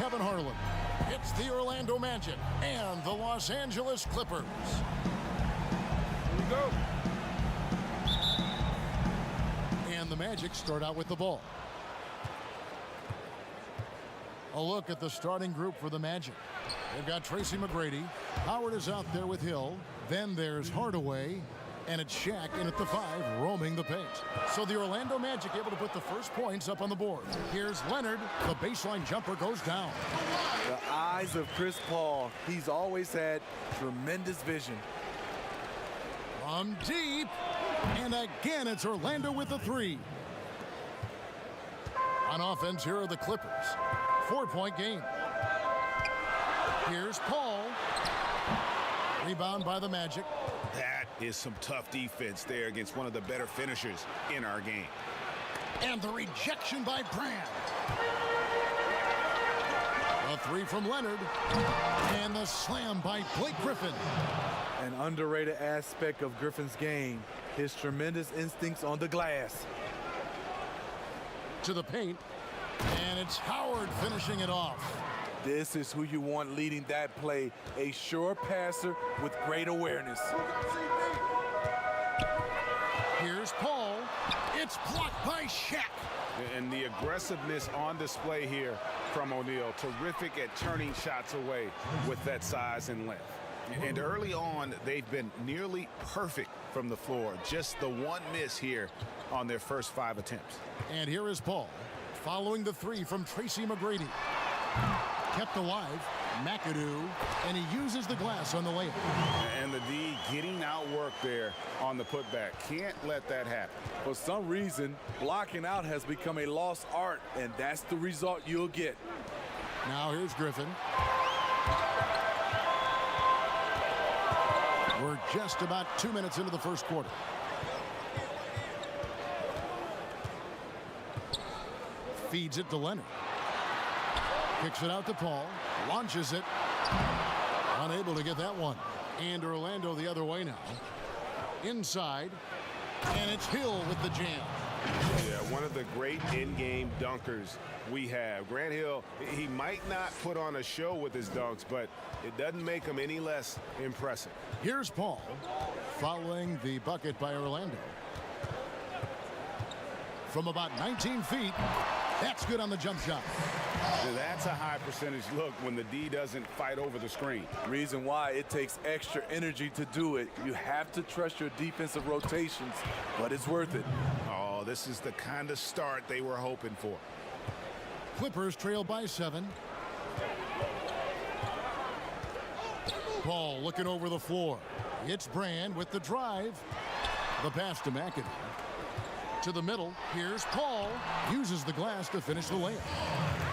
Kevin Harlan. It's the Orlando Magic and the Los Angeles Clippers. Here we go. And the Magic start out with the ball. A look at the starting group for the Magic. They've got Tracy McGrady. Howard is out there with Hill. Then there's Hardaway. And it's Shaq in at the 5, roaming the paint. So the Orlando Magic able to put the first points up on the board. Here's Leonard. The baseline jumper goes down. The eyes of Chris Paul. He's always had tremendous vision. From deep. And again, it's Orlando with the 3. On offense, here are the Clippers. 4-point game. Here's Paul. Rebound by the Magic. That is some tough defense there against one of the better finishers in our game. And the rejection by Brand. A 3 from Leonard. And the slam by Blake Griffin. An underrated aspect of Griffin's game, his tremendous instincts on the glass. To the paint. And it's Howard finishing it off. This is who you want leading that play. A sure passer with great awareness. Here's Paul. It's blocked by Shaq. And the aggressiveness on display here from O'Neal. Terrific at turning shots away with that size and length. And early on, they've been nearly perfect from the floor. Just the one miss here on their first 5 attempts. And here is Paul, following the 3 from Tracy McGrady. Kept alive, McAdoo, and he uses the glass on the layup. And the D getting outworked there on the putback. Can't let that happen. For some reason, blocking out has become a lost art, and that's the result you'll get. Now here's Griffin. We're just about 2 minutes into the first quarter. Feeds it to Leonard. Kicks it out to Paul. Launches it. Unable to get that one. And Orlando the other way now. Inside. And it's Hill with the jam. Yeah, one of the great in-game dunkers we have. Grant Hill, he might not put on a show with his dunks, but it doesn't make him any less impressive. Here's Paul, following the bucket by Orlando. From about 19 feet, that's good on the jump shot. That's a high percentage look when the D doesn't fight over the screen. Reason why it takes extra energy to do it. You have to trust your defensive rotations, but it's worth it. Oh, this is the kind of start they were hoping for. Clippers trail by 7. Paul looking over the floor. It's Brand with the drive. The pass to McAdoo. To the middle. Here's Paul. Uses the glass to finish the layup.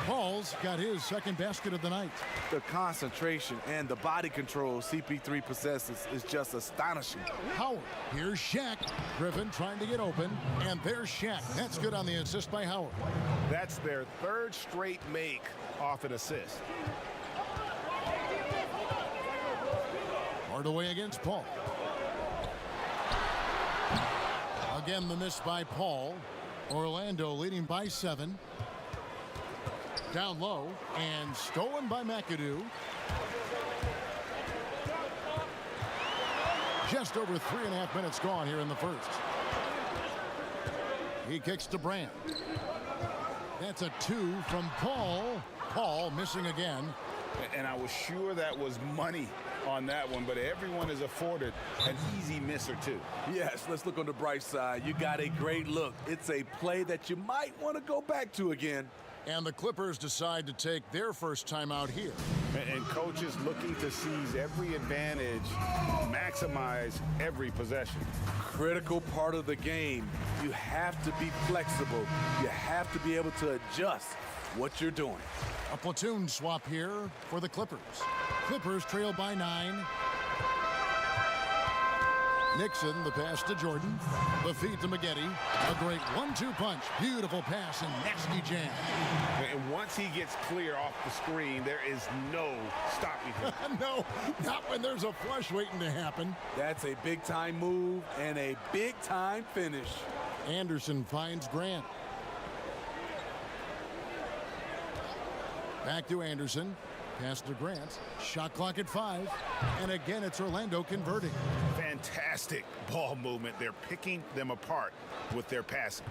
Paul's got his second basket of the night. The concentration and the body control CP3 possesses is just astonishing. Howard. Here's Shaq. Griffin trying to get open. And there's Shaq. That's good on the assist by Howard. That's their 3rd straight make off an assist. Hardaway against Paul. Again, the miss by Paul. Orlando leading by 7. Down low and stolen by McAdoo. Just over 3.5 minutes gone here in the first. He kicks to Brand. That's a 2 from Paul. Paul missing again. And I was sure that was money on that one, but everyone is afforded an easy miss or 2. Yes, let's look on the bright side. You got a great look. It's a play that you might want to go back to again. And the Clippers decide to take their first time out here. And coaches looking to seize every advantage, maximize every possession. Critical part of the game. You have to be flexible. You have to be able to adjust what you're doing. A platoon swap here for the Clippers. Clippers trail by 9. Nixon, the pass to Jordan. The feed to McGetty. A great 1-2 punch. Beautiful pass and nasty jam. And once he gets clear off the screen, there is no stopping him. No, not when there's a flush waiting to happen. That's a big-time move and a big-time finish. Anderson finds Grant. Back to Anderson. Pass to Grant. Shot clock at 5. And again, it's Orlando converting. Fantastic ball movement. They're picking them apart with their passing.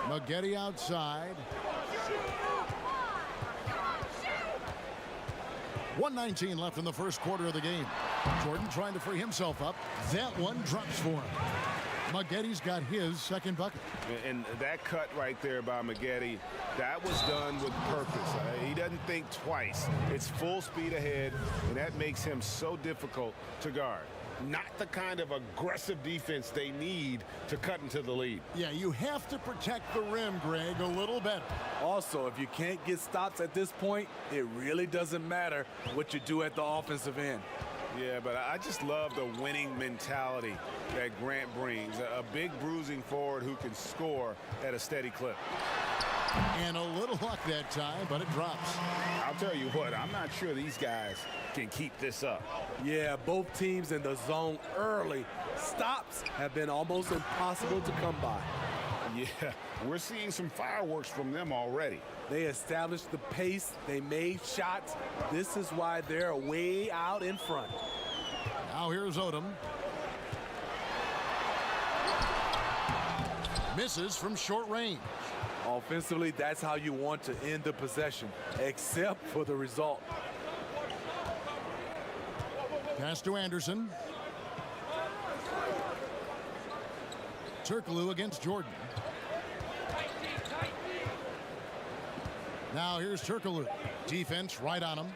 Maggette outside. 1:19 left in the first quarter of the game. Jordan trying to free himself up. That one drops for him. Maggette's got his second bucket. And that cut right there by Maggette, that was done with purpose. He doesn't think twice. It's full speed ahead, and that makes him so difficult to guard. Not the kind of aggressive defense they need to cut into the lead. Yeah, you have to protect the rim, Greg, a little better. Also, if you can't get stops at this point, it really doesn't matter what you do at the offensive end. Yeah, but I just love the winning mentality that Grant brings. A big bruising forward who can score at a steady clip. And a little luck that time, but it drops. I'll tell you what, I'm not sure these guys can keep this up. Yeah, both teams in the zone early. Stops have been almost impossible to come by. Yeah, we're seeing some fireworks from them already. They established the pace. They made shots. This is why they're way out in front. Now here's Odom. Misses from short range. Offensively, that's how you want to end the possession, except for the result. Pass to Anderson. Turkoglu against Jordan. Now here's Turkoglu. Defense right on him.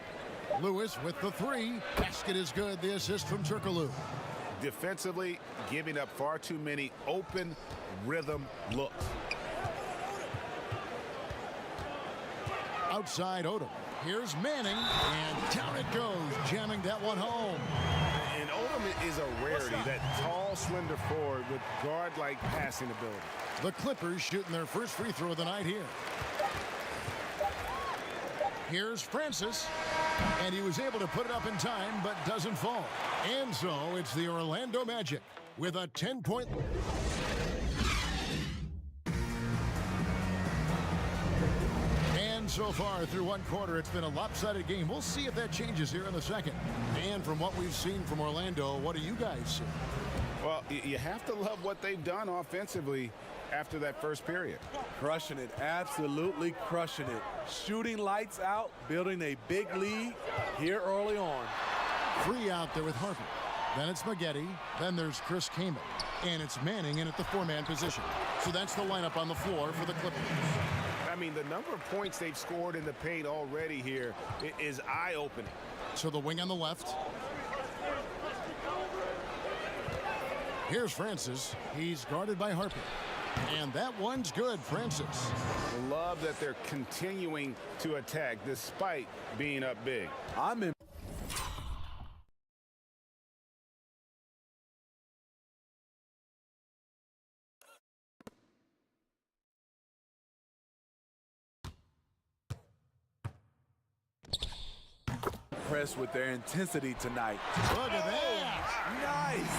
Lewis with the 3. Basket is good. The assist from Turkoglu. Defensively, giving up far too many open rhythm looks. Outside Odom. Here's Manning, and down it goes, jamming that one home. And Odom is a rarity, that tall, slender forward with guard-like passing ability. The Clippers shooting their first free throw of the night here. Here's Francis, and he was able to put it up in time, but doesn't fall. And so it's the Orlando Magic with a 10-point. And so far through one quarter, it's been a lopsided game. We'll see if that changes here in the second. And from what we've seen from Orlando, what do you guys see? Well, you have to love what they've done offensively after that first period. Crushing it, absolutely crushing it. Shooting lights out, building a big lead here early on. 3 out there with Harper. Then it's Maggette. Then there's Chris Kaman. And it's Manning in at the 4-man position. So that's the lineup on the floor for the Clippers. I mean, the number of points they've scored in the paint already here is eye-opening. So the wing on the left. Here's Francis. He's guarded by Harper. And that one's good, Francis. Love that they're continuing to attack despite being up big. I'm in. Impressed with their intensity tonight. Look at that. Nice.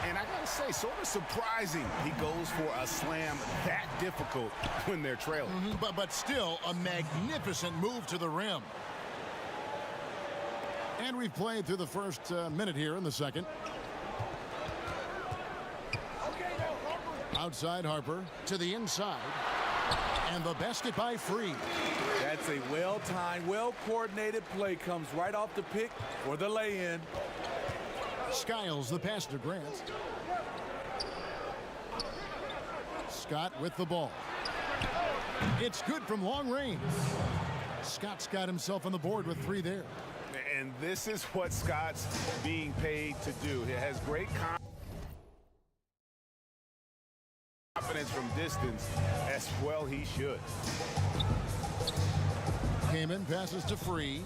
And I gotta say, sort of surprising he goes for a slam that difficult when they're trailing. But still a magnificent move to the rim. And we've played through the first minute here in the second. Outside Harper to the inside. And the basket by Free. That's a well-timed, well-coordinated play. Comes right off the pick for the lay-in. Skiles the pass to Grant. Scott with the ball. It's good from long range. Scott's got himself on the board with 3 there. And this is what Scott's being paid to do. He has great confidence from distance, as well he should. Kaman passes to Free.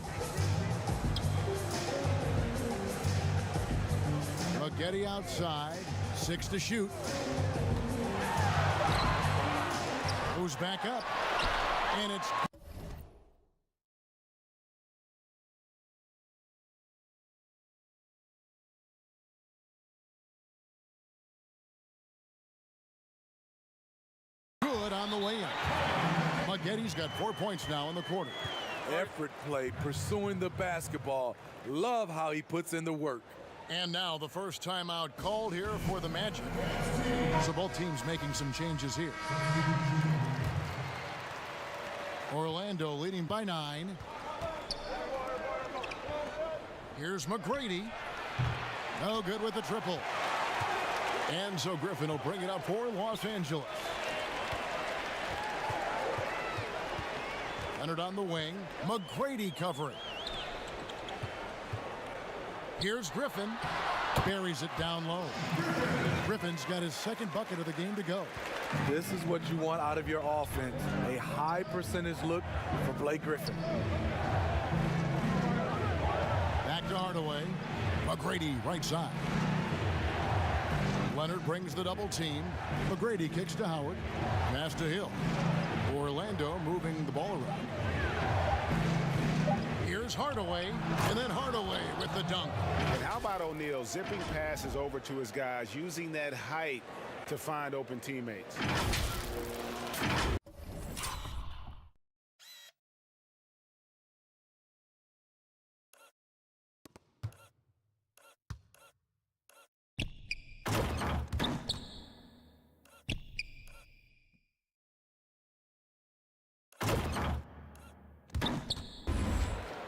Maggette outside. 6 to shoot. Goes back up. And it's good on the way up. Maggetti's got 4 points now in the quarter. Effort play, pursuing the basketball. Love how he puts in the work. And now the first timeout called here for the Magic. So both teams making some changes here. Orlando leading by 9. Here's McGrady. No good with the triple. And so Griffin will bring it up for Los Angeles. Leonard on the wing. McGrady covering. Here's Griffin. Buries it down low. Griffin's got his second bucket of the game to go. This is what you want out of your offense. A high percentage look for Blake Griffin. Back to Hardaway. McGrady right side. Leonard brings the double team. McGrady kicks to Howard. Pass to Hill. Orlando moving the ball around. Here's Hardaway, and then Hardaway with the dunk. And how about O'Neal zipping passes over to his guys, using that height to find open teammates.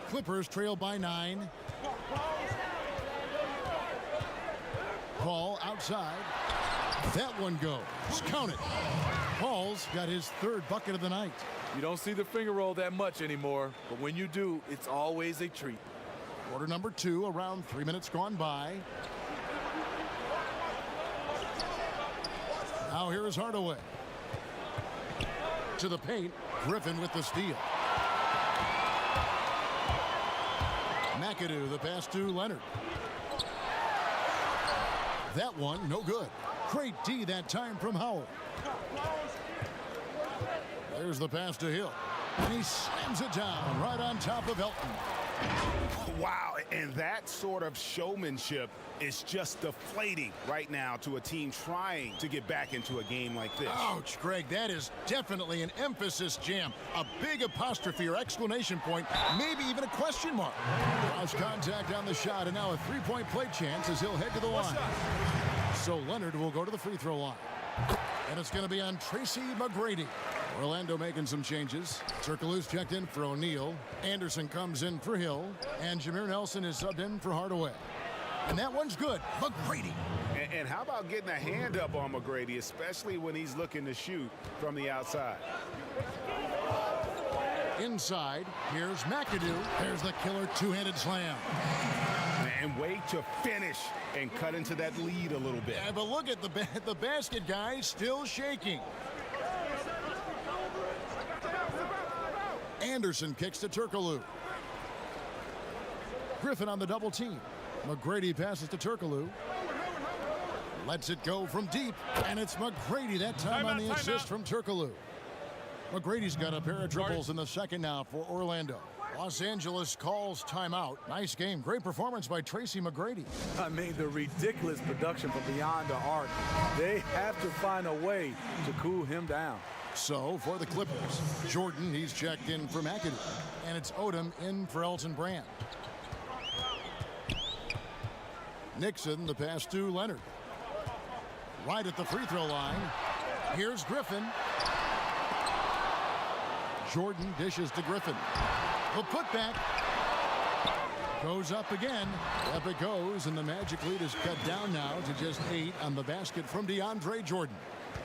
Clippers trail by 9. Paul outside. That one goes. Count it. Paul's got his third bucket of the night. You don't see the finger roll that much anymore, but when you do, it's always a treat. Quarter number 2, around 3 minutes gone by. Now here is Hardaway. To the paint. Griffin with the steal. McAdoo, the pass to Leonard. That one, no good. Great D that time from Howard. There's the pass to Hill. And he slams it down right on top of Elton. Wow, and that sort of showmanship is just deflating right now to a team trying to get back into a game like this. Ouch, Greg, that is definitely an emphasis jam. A big apostrophe or exclamation point, maybe even a question mark. Cross contact on the shot, and now a three-point play chance as he'll head to the line. So Leonard will go to the free throw line. And it's going to be on Tracy McGrady. Orlando making some changes. Turkoglu's checked in for O'Neal. Anderson comes in for Hill. And Jameer Nelson is subbed in for Hardaway. And that one's good. McGrady. And how about getting a hand up on McGrady, especially when he's looking to shoot from the outside? Inside, here's McAdoo. There's the killer two-handed slam. And way to finish and cut into that lead a little bit. Yeah, but look at the basket, guys, still shaking. Anderson kicks to Turkoglu. Griffin on the double team. McGrady passes to Turkoglu. Lets it go from deep, and it's McGrady that time on the assist from Turkoglu. McGrady's got a pair of triples in the second now for Orlando. Los Angeles calls timeout. Nice game. Great performance by Tracy McGrady. I mean, the ridiculous production from beyond the arc. They have to find a way to cool him down. So, for the Clippers, Jordan, he's checked in for McAdoo. And it's Odom in for Elton Brand. Nixon, the pass to Leonard. Right at the free throw line. Here's Griffin. Jordan dishes to Griffin. The putback goes up again. Up it goes, and the Magic lead is cut down now to just 8 on the basket from DeAndre Jordan.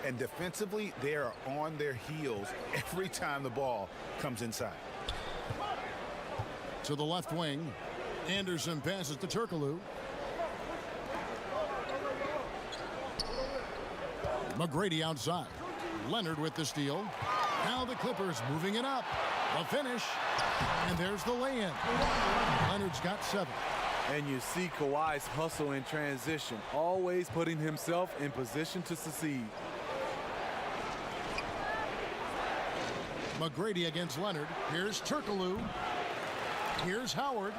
And defensively, they are on their heels every time the ball comes inside. To the left wing, Anderson passes to Turkoglu. McGrady outside. Leonard with the steal. Now the Clippers moving it up. The finish. And there's the lay-in. Leonard's got 7. And you see Kawhi's hustle in transition, always putting himself in position to succeed. McGrady against Leonard. Here's Turkoglu. Here's Howard.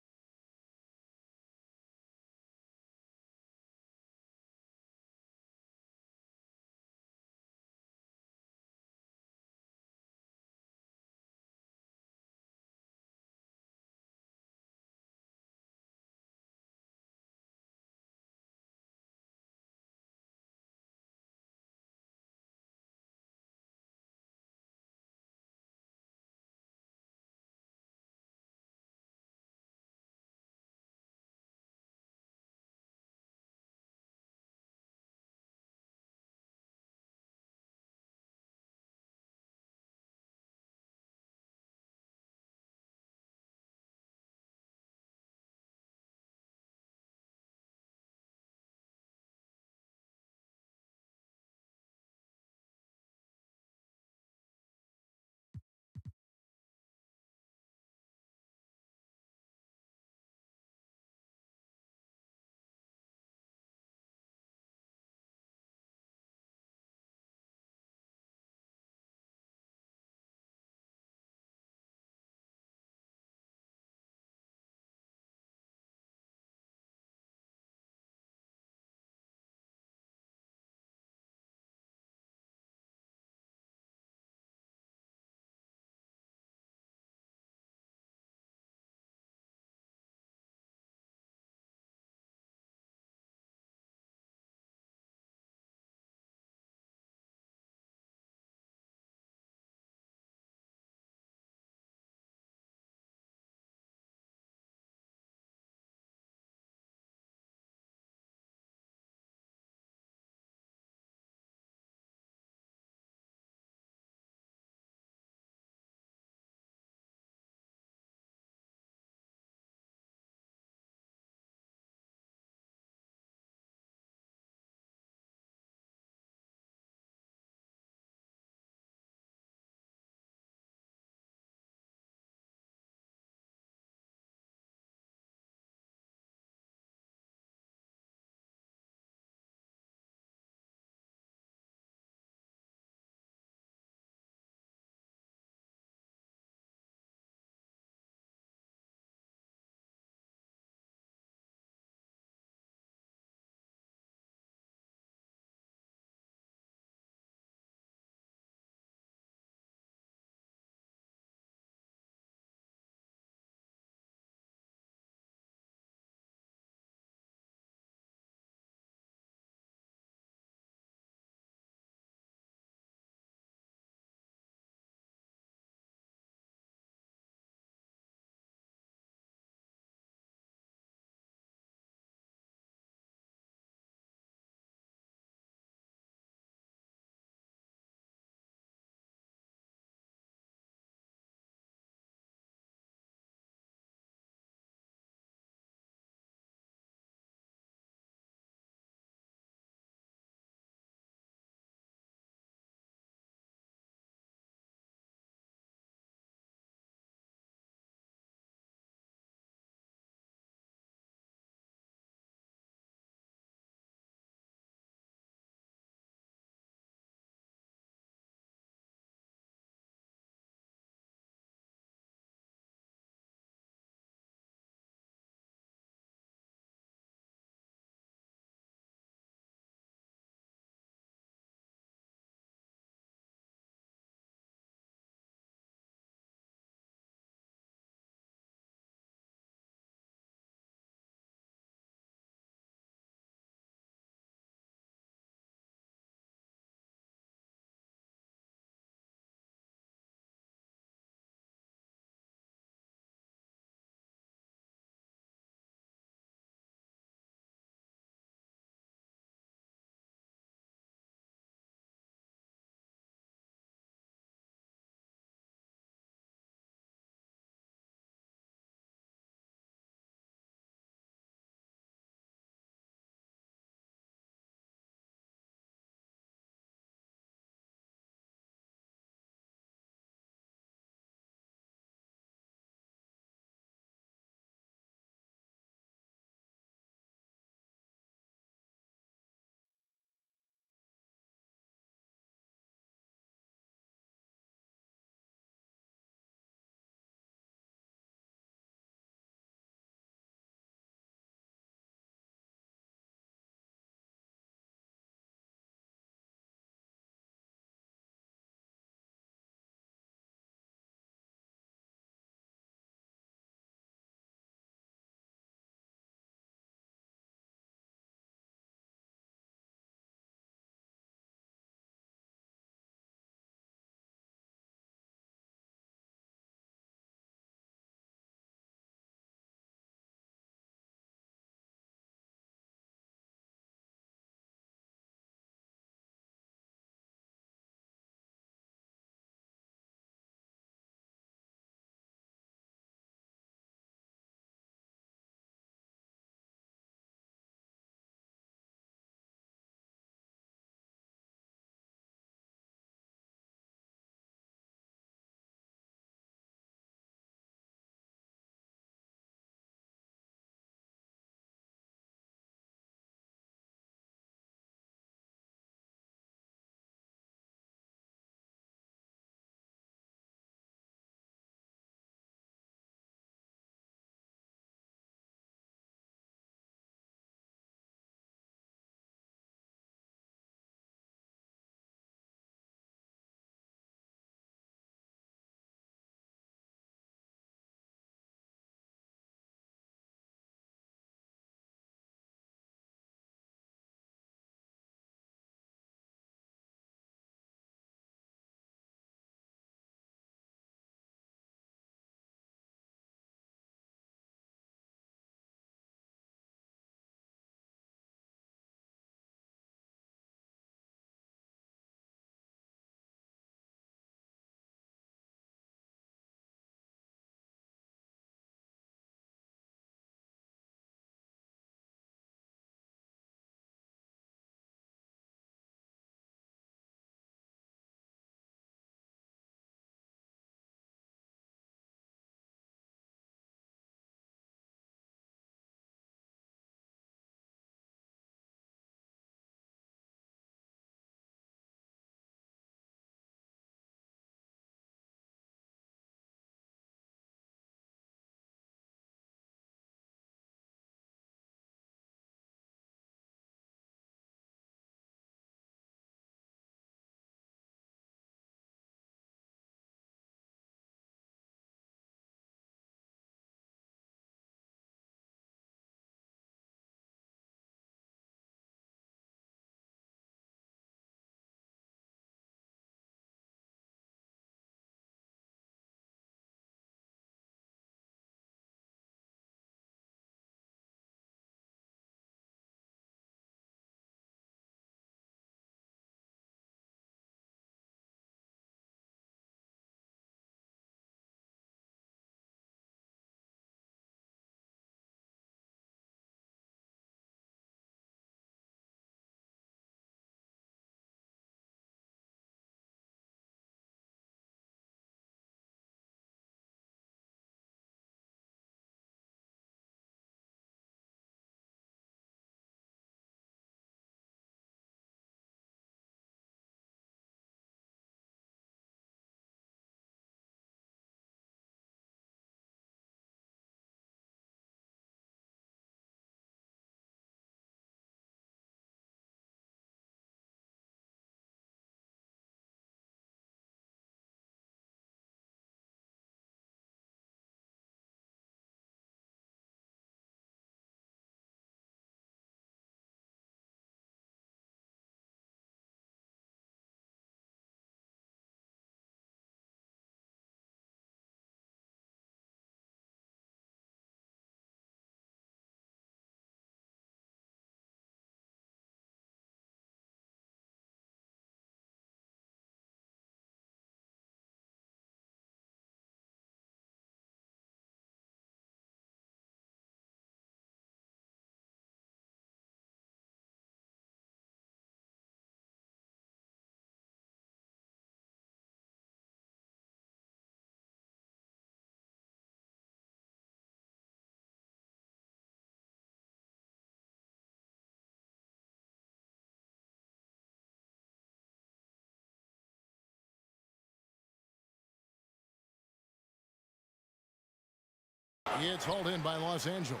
It's hauled in by Los Angeles.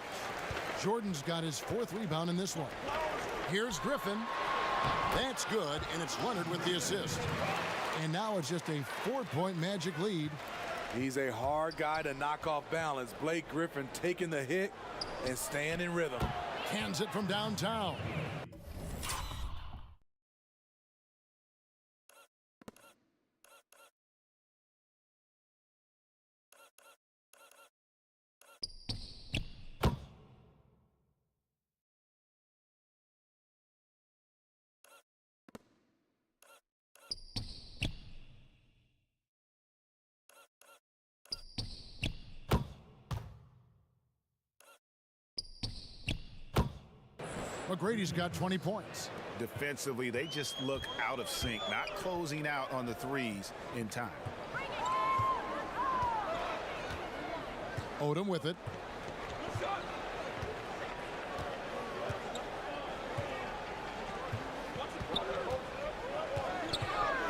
Jordan's got his 4th rebound in this one. Here's Griffin. That's good, and it's Leonard with the assist. And now it's just a 4-point Magic lead. He's a hard guy to knock off balance. Blake Griffin taking the hit and staying in rhythm. Cans it from downtown. McGrady's got 20 points. Defensively, they just look out of sync, not closing out on the threes in time. Odom with it.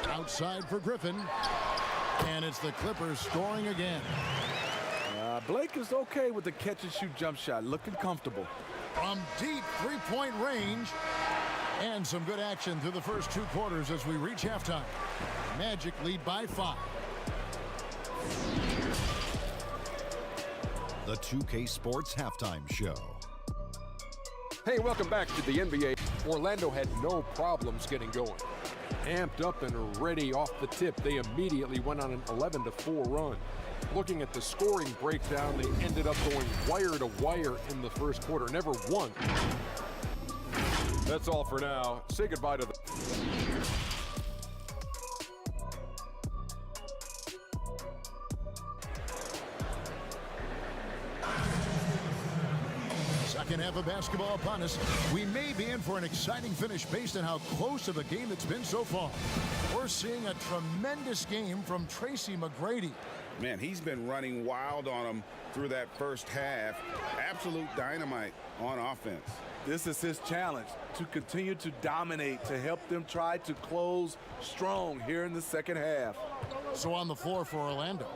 Outside for Griffin. And it's the Clippers scoring again. Blake is okay with the catch-and-shoot jump shot, looking comfortable. From deep 3-point range. And some good action through the first 2 quarters as we reach halftime. Magic lead by 5. The 2K Sports Halftime Show. Hey, welcome back to the NBA. Orlando had no problems getting going. Amped up and ready off the tip, they immediately went on an 11-4 run. Looking at the scoring breakdown, they ended up going wire to wire in the first quarter. Never won. That's all for now. Say goodbye to the... Second half of basketball upon us. We may be in for an exciting finish based on how close of a game it's been so far. We're seeing a tremendous game from Tracy McGrady. Man, he's been running wild on them through that first half. Absolute dynamite on offense. This is his challenge, to continue to dominate, to help them try to close strong here in the second half. So on the floor for Orlando,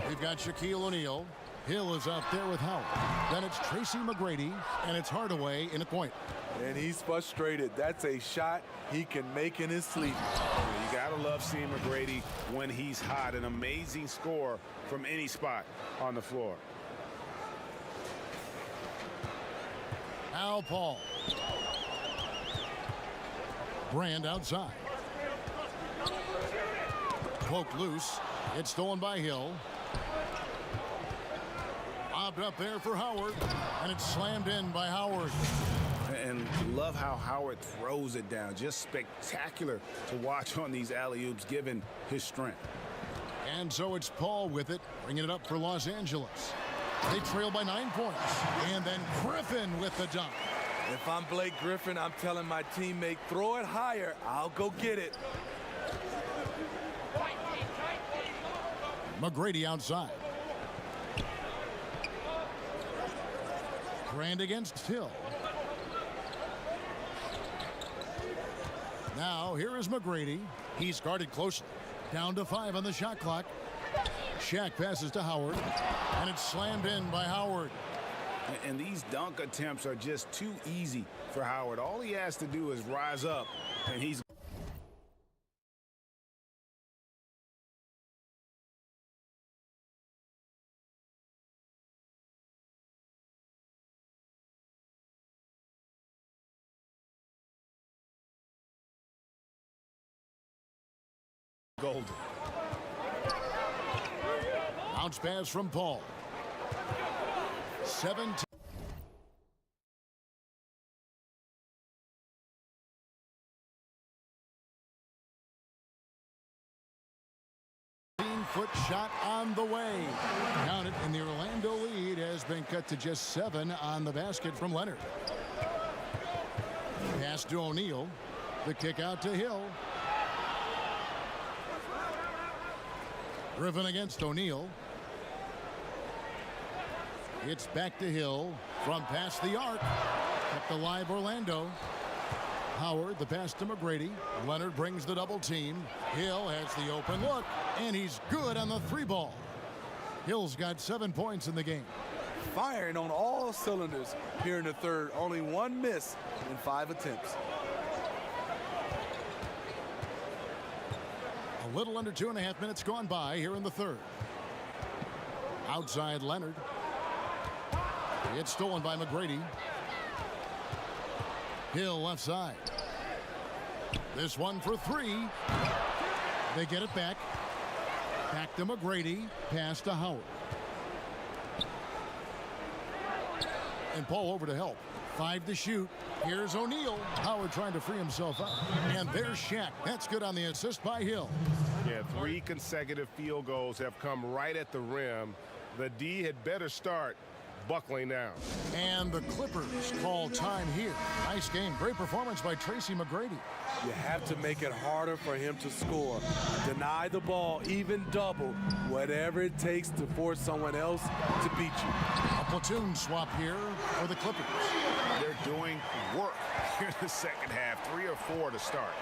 we've got Shaquille O'Neal. Hill is out there with Howard. Then it's Tracy McGrady, and it's Hardaway in a point. And he's frustrated. That's a shot he can make in his sleep. You gotta love seeing McGrady when he's hot. An amazing score from any spot on the floor. Al Paul. Brand outside. Poked loose. It's stolen by Hill. Lobbed up there for Howard, and it's slammed in by Howard. And love how Howard throws it down. Just spectacular to watch on these alley-oops, given his strength. And so it's Paul with it, bringing it up for Los Angeles. They trail by 9 points. And then Griffin with the dunk. If I'm Blake Griffin, I'm telling my teammate, throw it higher. I'll go get it. McGrady outside. Brand against Hill. Now here is McGrady. He's guarded closely. Down to 5 on the shot clock. Shaq passes to Howard, and it's slammed in by Howard. And these dunk attempts are just too easy for Howard. All he has to do is rise up, and he's golden. Bounce pass from Paul. 17. Foot shot on the way. Count it, and the Orlando lead has been cut to just 7 on the basket from Leonard. Pass to O'Neal. The kick out to Hill. Griffin against O'Neal. It's back to Hill from past the arc. Kept alive Orlando. Howard, the pass to McGrady. Leonard brings the double team. Hill has the open look, and he's good on the 3 ball. Hill's got 7 points in the game. firing on all cylinders here in the third. Only one miss in 5 attempts. A little under 2.5 minutes gone by here in the third. Outside Leonard. It's stolen by McGrady. Hill left side. This one for 3. They get it back. Back to McGrady. Pass to Howard. And Paul over to help. 5 to shoot. Here's O'Neal. Howard trying to free himself up. And there's Shaq. That's good on the assist by Hill. Yeah, 3 consecutive field goals have come right at the rim. The D had better start buckling down. And the Clippers call time here. Nice game. Great performance by Tracy McGrady. You have to make it harder for him to score. Deny the ball, even double, whatever it takes to force someone else to beat you. A platoon swap here for the Clippers. They're doing work here in the second half. 3 or 4 to start.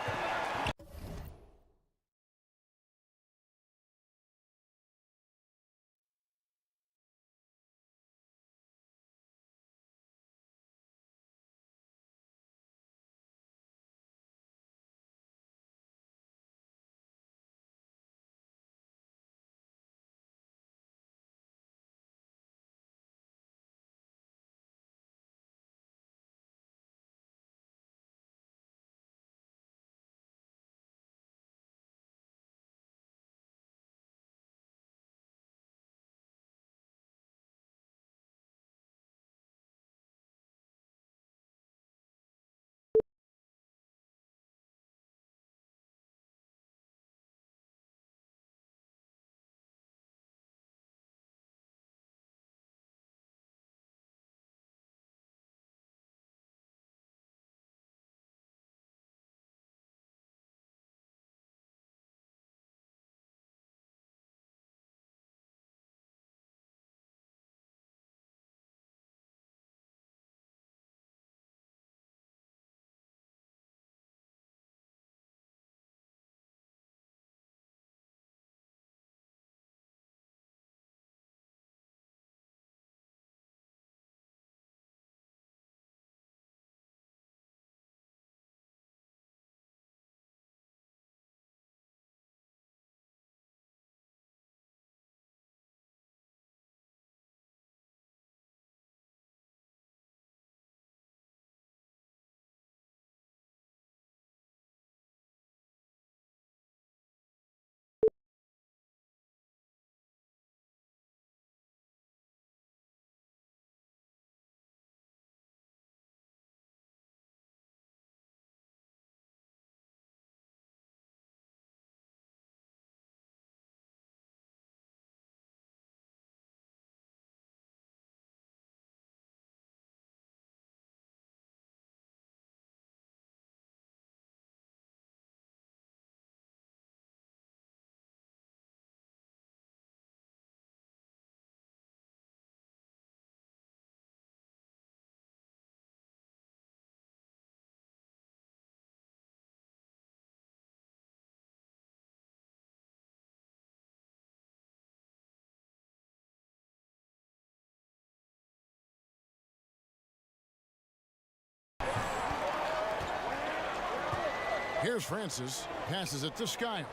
Here's Francis. Passes it to Skiles.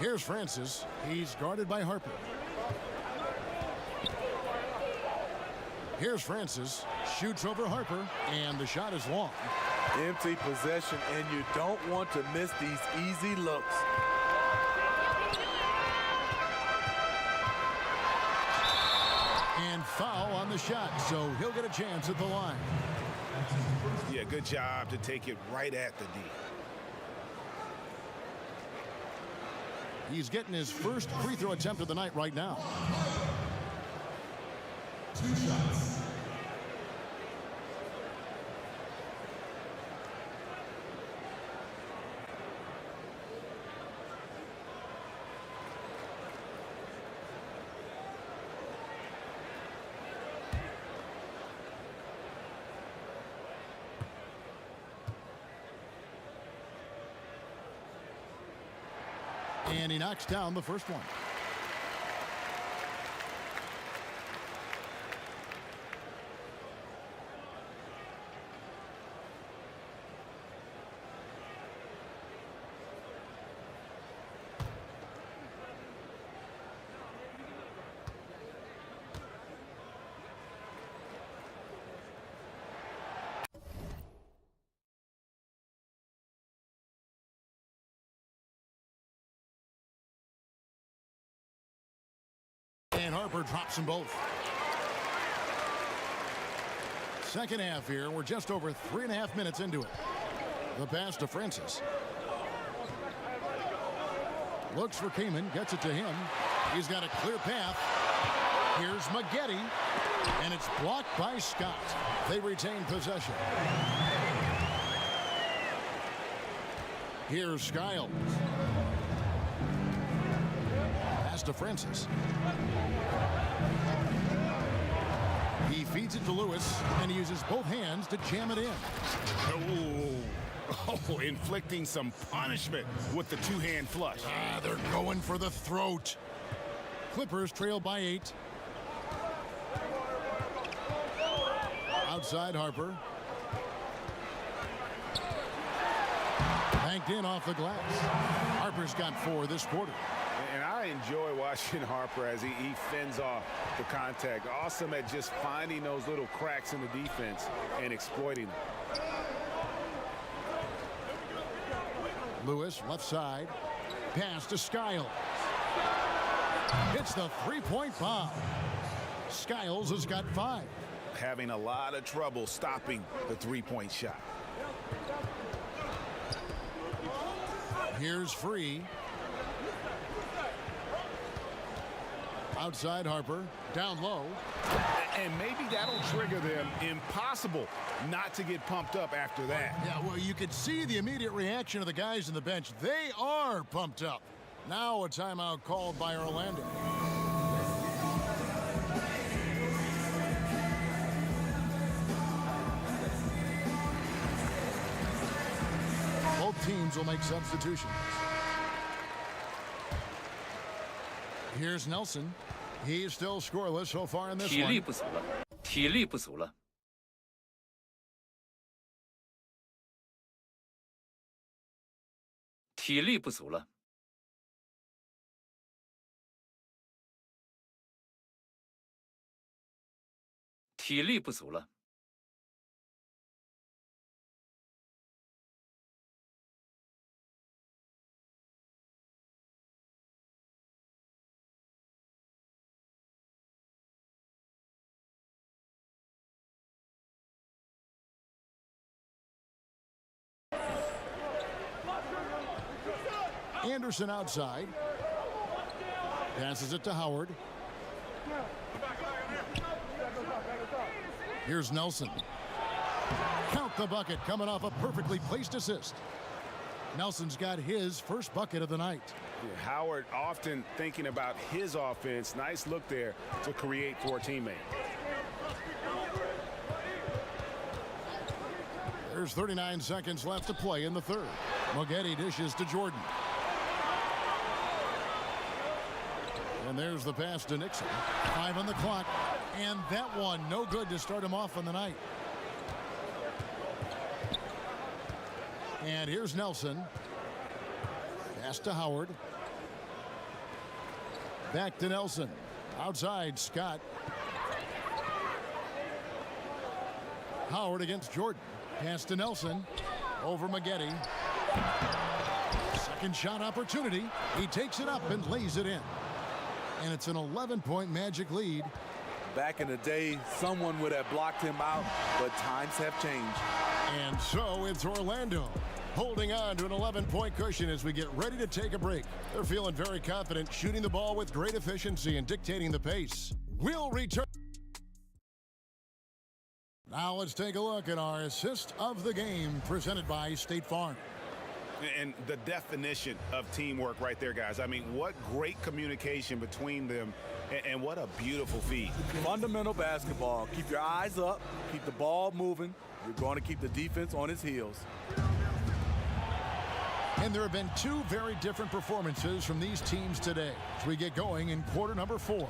Here's Francis. He's guarded by Harper. Here's Francis. Shoots over Harper. And the shot is long. Empty possession, and you don't want to miss these easy looks. And foul on the shot, so he'll get a chance at the line. Yeah, good job to take it right at the D. He's getting his first free throw attempt of the night right now. 2 shots. And he knocks down the first one. And Harper drops them both. Second half here. We're just over 3.5 minutes into it. The pass to Francis. Looks for Kaman. Gets it to him. He's got a clear path. Here's Maggette. And it's blocked by Scott. They retain possession. Here's Skiles. Pass to Francis. He feeds it to Lewis, and he uses both hands to jam it in. Oh, inflicting some punishment with the two-hand flush. They're going for the throat. Clippers trail by 8. Outside Harper. Banked in off the glass. Harper's got 4 this quarter. And I enjoy watching Harper as he fends off the contact. Awesome at just finding those little cracks in the defense and exploiting them. Lewis, left side. Pass to Skiles. Hits the three-point bomb. Skiles has got 5. Having a lot of trouble stopping the three-point shot. Here's Free. Outside Harper. Down low. And maybe that'll trigger them. Impossible not to get pumped up after that. Yeah, well, you could see the immediate reaction of the guys on the bench. They are pumped up. Now a timeout called by Orlando. Both teams will make substitutions. Here's Nelson. He's still scoreless so far in this one. 体力不足了。体力不足了。体力不足了。Anderson outside. Passes it to Howard. Here's Nelson. Count the bucket, coming off a perfectly placed assist. Nelson's got his first bucket of the night. Yeah, Howard often thinking about his offense. Nice look there to create for a teammate. There's 39 seconds left to play in the third. Maggette dishes to Jordan. And there's the pass to Nixon. 5 on the clock. And that one, no good to start him off on the night. And here's Nelson. Pass to Howard. Back to Nelson. Outside, Scott. Howard against Jordan. Pass to Nelson. Over Maggette. Second shot opportunity. He takes it up and lays it in. And it's an 11-point Magic lead. Back in the day, someone would have blocked him out, but times have changed. And so it's Orlando holding on to an 11-point cushion as we get ready to take a break. They're feeling very confident, shooting the ball with great efficiency and dictating the pace. We'll return. Now let's take a look at our assist of the game presented by State Farm. And the definition of teamwork right there, guys. I mean, what great communication between them, and what a beautiful feed. Fundamental basketball. Keep your eyes up, keep the ball moving. You're going to keep the defense on its heels. And there have been 2 very different performances from these teams today as we get going in quarter number 4.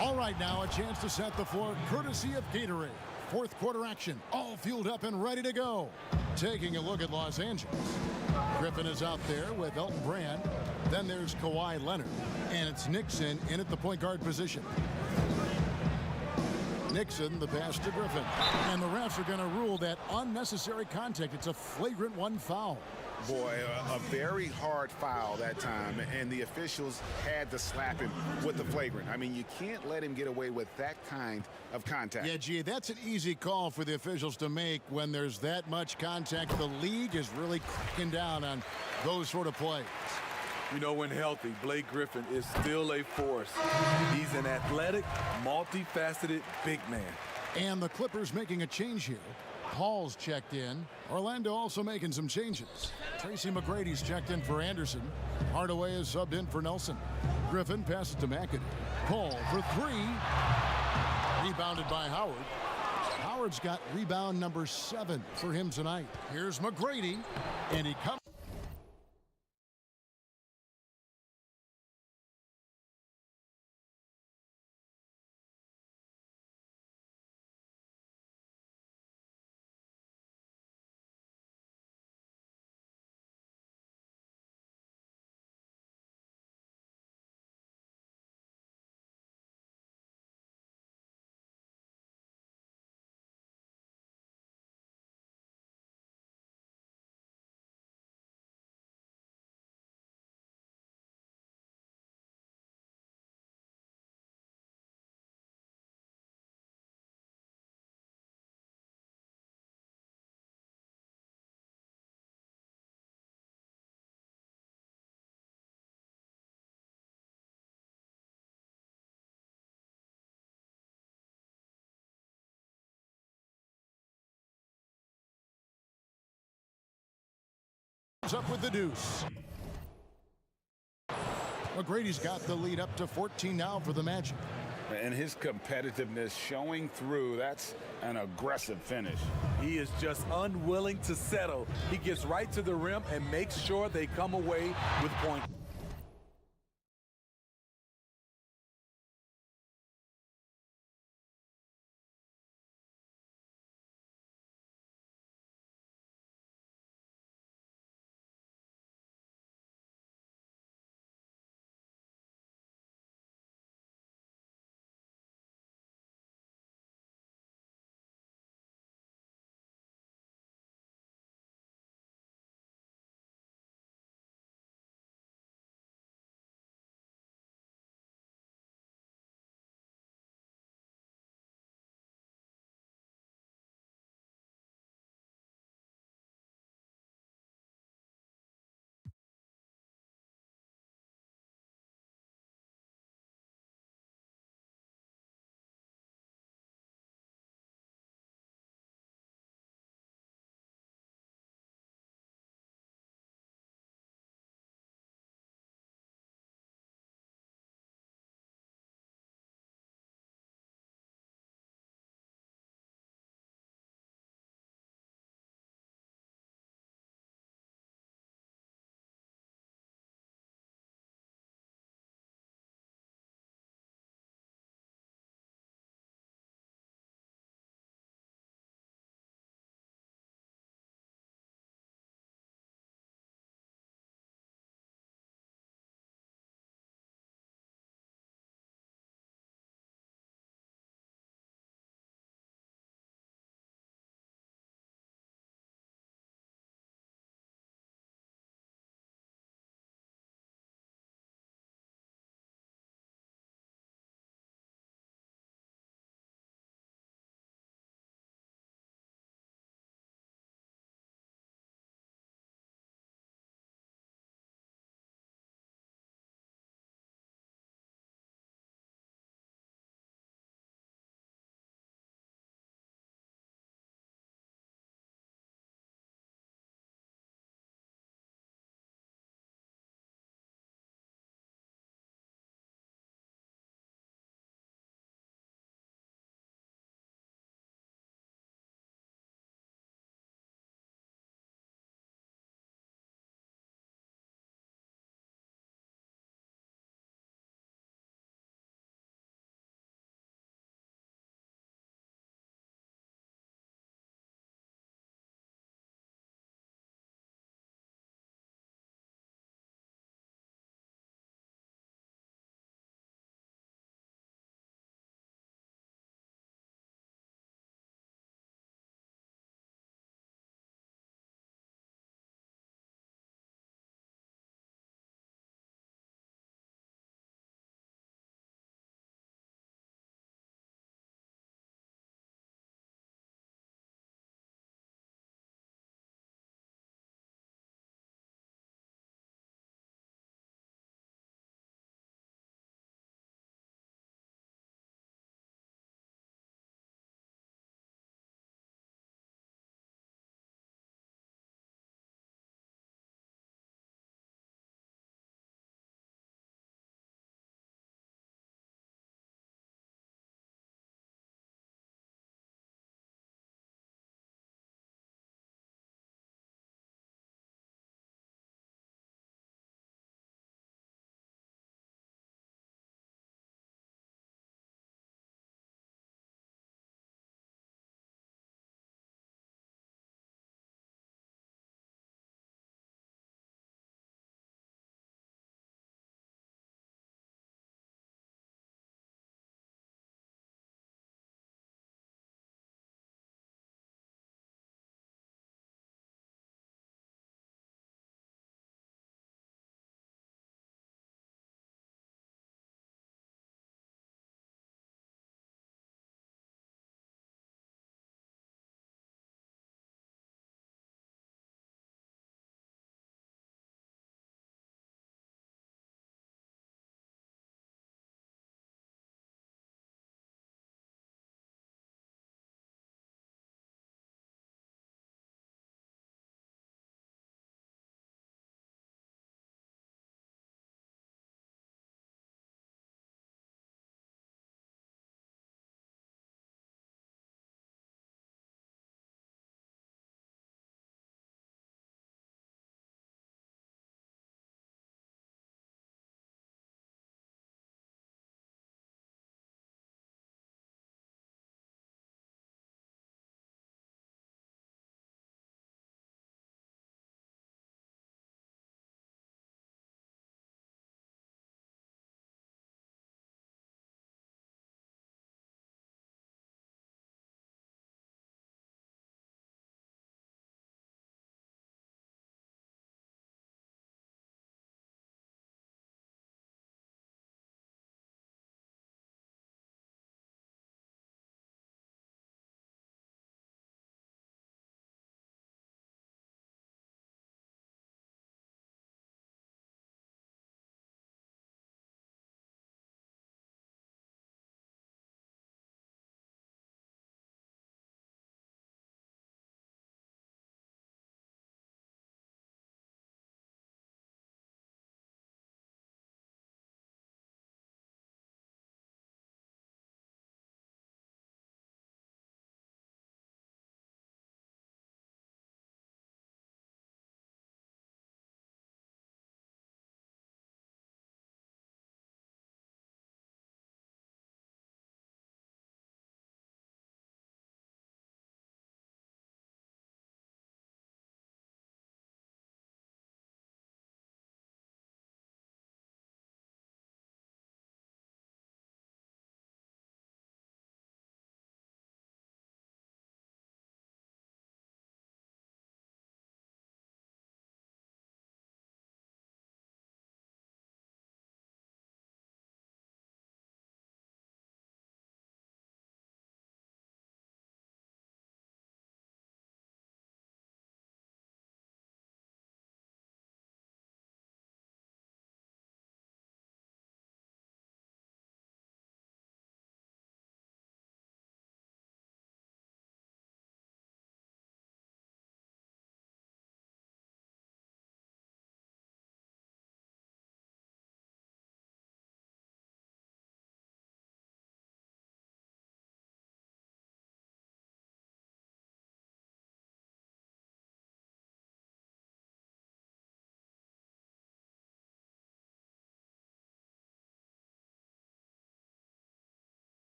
All right, now a chance to set the floor courtesy of Gatorade. Fourth quarter action, all fueled up and ready to go. Taking a look at Los Angeles. Griffin is out there with Elton Brand. Then there's Kawhi Leonard. And it's Nixon in at the point guard position. Nixon, the pass to Griffin. And the refs are going to rule that unnecessary contact. It's a flagrant one foul. Boy, a very hard foul that time, and the officials had to slap him with the flagrant. I mean, you can't let him get away with that kind of contact. Yeah, gee, that's an easy call for the officials to make when there's that much contact. The league is really cracking down on those sort of plays. You know, when healthy, Blake Griffin is still a force. He's an athletic, multifaceted big man. And the Clippers making a change here. Paul's checked in. Orlando also making some changes. Tracy McGrady's checked in for Anderson. Hardaway is subbed in for Nelson. Griffin passes to McAdoo. Paul for three. Rebounded by Howard. Howard's got rebound number 7 for him tonight. Here's McGrady, and he comes. Up with the deuce. McGrady's got the lead up to 14 now for the Magic. And his competitiveness showing through. That's an aggressive finish. He is just unwilling to settle. He gets right to the rim and makes sure they come away with points.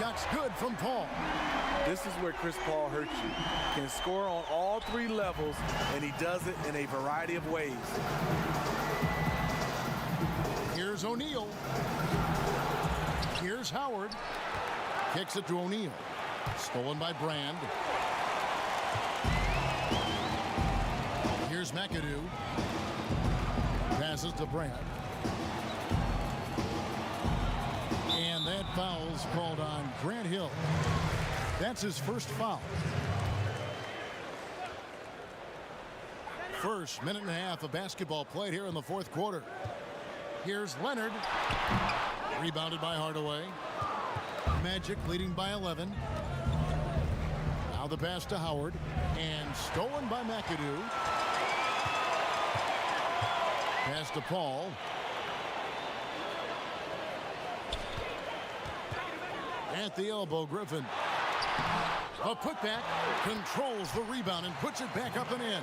shot's good from Paul. This is where Chris Paul hurts you. Can score on all three levels, and he does it in a variety of ways. Here's O'Neal. Here's Howard. Kicks it to O'Neal. Stolen by Brand. Here's McAdoo. Passes to Brand. And that foul's called on Grant Hill. That's his first foul. First minute and a half of basketball played here in the fourth quarter. Here's Leonard. Rebounded by Hardaway. Magic leading by 11. Now the pass to Howard. And stolen by McAdoo. Pass to Paul. At the elbow, Griffin. A putback, controls the rebound and puts it back up and in.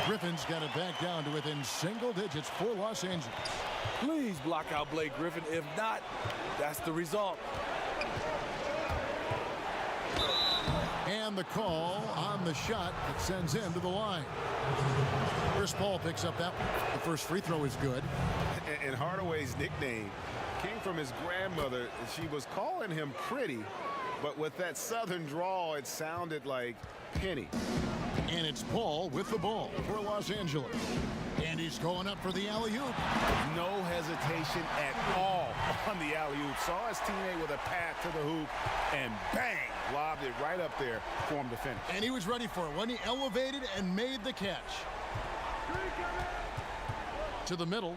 Griffin's got it back down to within single digits for Los Angeles. Please block out Blake Griffin. If not, that's the result. And the call on the shot that sends him to the line. Chris Paul picks up that one. The first free throw is good. And Hardaway's nickname came from his grandmother. She was calling him Pretty, but with that southern drawl, it sounded like Penny. And it's Paul with the ball for Los Angeles. And he's going up for the alley-oop. No hesitation at all on the alley-oop. Saw his teammate with a pass to the hoop, and bang, lobbed it right up there for him to finish. And he was ready for it when he elevated and made the catch. To the middle,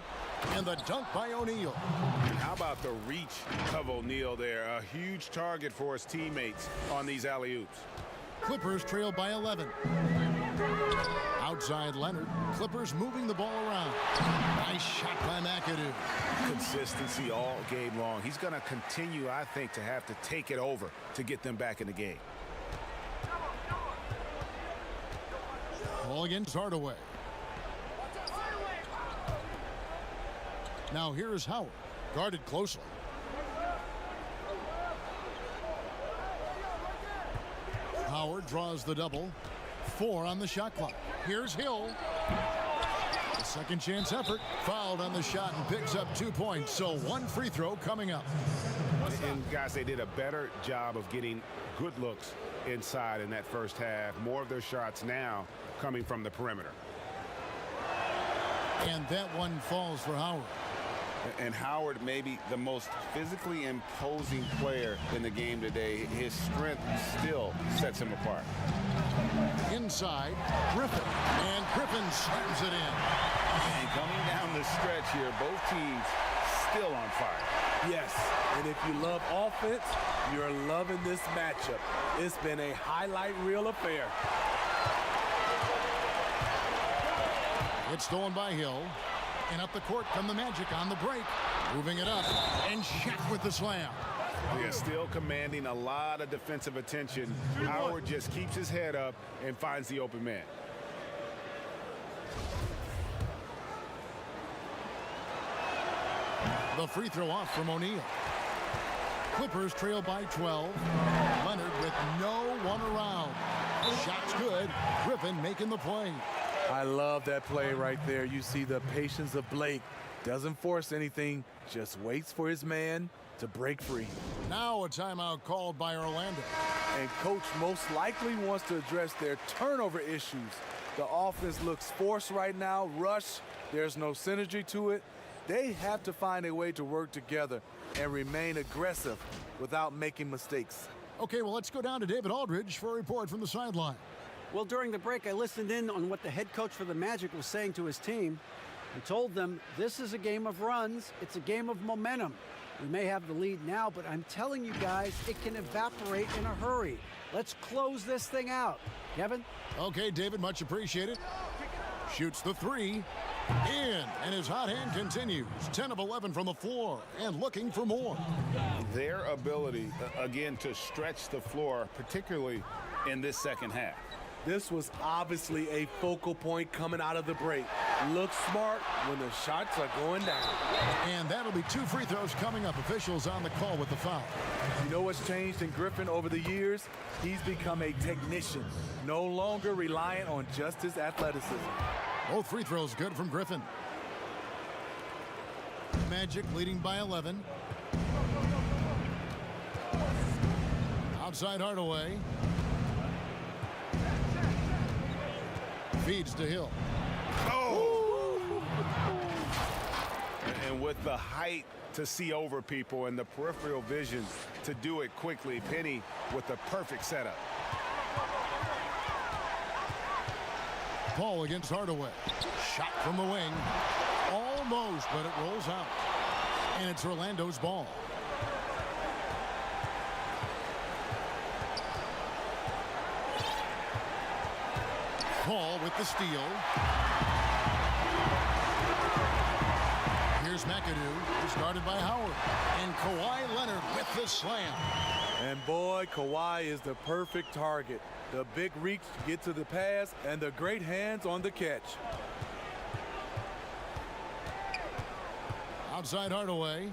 and the dunk by O'Neal. How about the reach of O'Neal there? A huge target for his teammates on these alley-oops. Clippers trail by 11. Outside Leonard. Clippers moving the ball around. Nice shot by McAdoo. Consistency all game long. He's going to continue, I think, to have to take it over to get them back in the game. Ball against Hardaway. Now here's Howard. Guarded closely. Howard draws the double. 4 on the shot clock. Here's Hill. A second chance effort. Fouled on the shot and picks up 2 points. So 1 free throw coming up. And guys, they did a better job of getting good looks inside in that first half. More of their shots now coming from the perimeter. And that one falls for Howard. And Howard may be the most physically imposing player in the game today. His strength still sets him apart. Inside, Griffin. And Griffin slams it in. And coming down the stretch here, both teams still on fire. Yes, and if you love offense, you're loving this matchup. It's been a highlight reel affair. It's stolen by Hill. And up the court come the Magic on the break. Moving it up. And Shaq with the slam. Yeah, still commanding a lot of defensive attention. Howard just keeps his head up and finds the open man. The free throw off from O'Neal. Clippers trail by 12. Leonard with no one around. Shot's good. Griffin making the play. I love that play right there. You see the patience of Blake. Doesn't force anything, just waits for his man to break free. Now a timeout called by Orlando. And coach most likely wants to address their turnover issues. The offense looks forced right now, rush. There's no synergy to it. They have to find a way to work together and remain aggressive without making mistakes. Okay, well, let's go down to David Aldridge for a report from the sideline. Well, during the break, I listened in on what the head coach for the Magic was saying to his team. He told them, this is a game of runs. It's a game of momentum. We may have the lead now, but I'm telling you guys, it can evaporate in a hurry. Let's close this thing out. Kevin? Okay, David, much appreciated. Shoots the 3. In, and his hot hand continues. 10 of 11 from the floor, and looking for more. Their ability, again, to stretch the floor, particularly in this second half. This was obviously a focal point coming out of the break. Look smart when the shots are going down. And that'll be 2 free throws coming up. Officials on the call with the foul. You know what's changed in Griffin over the years? He's become a technician, no longer reliant on just his athleticism. Both free throws good from Griffin. Magic leading by 11. Outside Hardaway. Feeds to Hill. Oh! And with the height to see over people and the peripheral vision to do it quickly, Penny with the perfect setup. Paul against Hardaway. Shot from the wing. Almost, but it rolls out. And it's Orlando's ball. Paul with the steal. Here's McAdoo, who's guarded by Howard. And Kawhi Leonard with the slam. And boy, Kawhi is the perfect target. The big reach to get to the pass and the great hands on the catch. Outside Hardaway.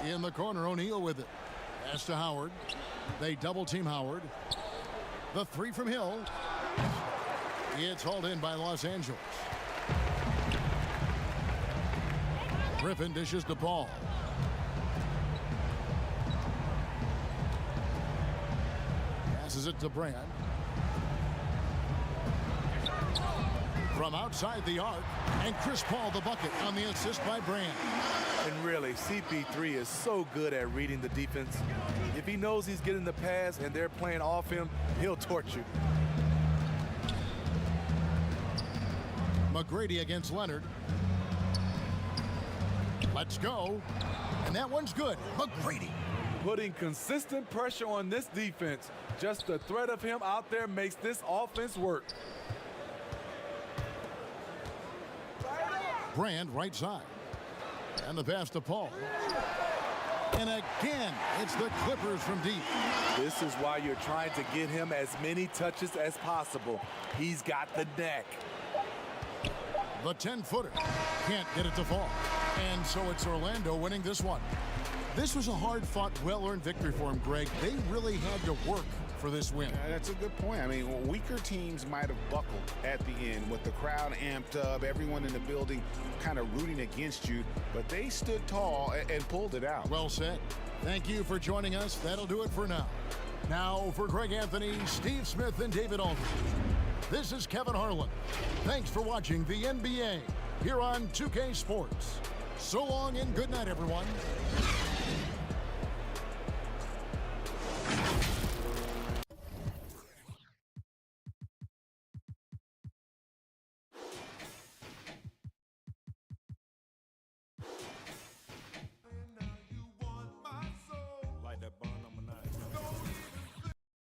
In the corner, O'Neal with it. Pass to Howard. They double team Howard. The three from Hill. It's hauled in by Los Angeles. Griffin dishes the ball. Passes it to Brand. From outside the arc, and Chris Paul the bucket on the assist by Brand. And really, CP3 is so good at reading the defense. If he knows he's getting the pass and they're playing off him, he'll torch you. McGrady against Leonard. Let's go. And that one's good. McGrady. Putting consistent pressure on this defense. Just the threat of him out there makes this offense work. Brand right side. And the pass to Paul. And again, it's the Clippers from deep. This is why you're trying to get him as many touches as possible. He's got the knack. The 10-footer can't get it to fall. And so it's Orlando winning this one. This was a hard-fought, well-earned victory for him, Greg. They really had to work for this win. That's a good point. I mean, weaker teams might have buckled at the end with the crowd amped up, everyone in the building kind of rooting against you, but they stood tall and pulled it out. Well said. Thank you for joining us. That'll do it for now. Now for Greg Anthony, Steve Smith, and David Aldridge. This is Kevin Harlan. Thanks for watching the NBA here on 2K Sports. So long and good night, everyone.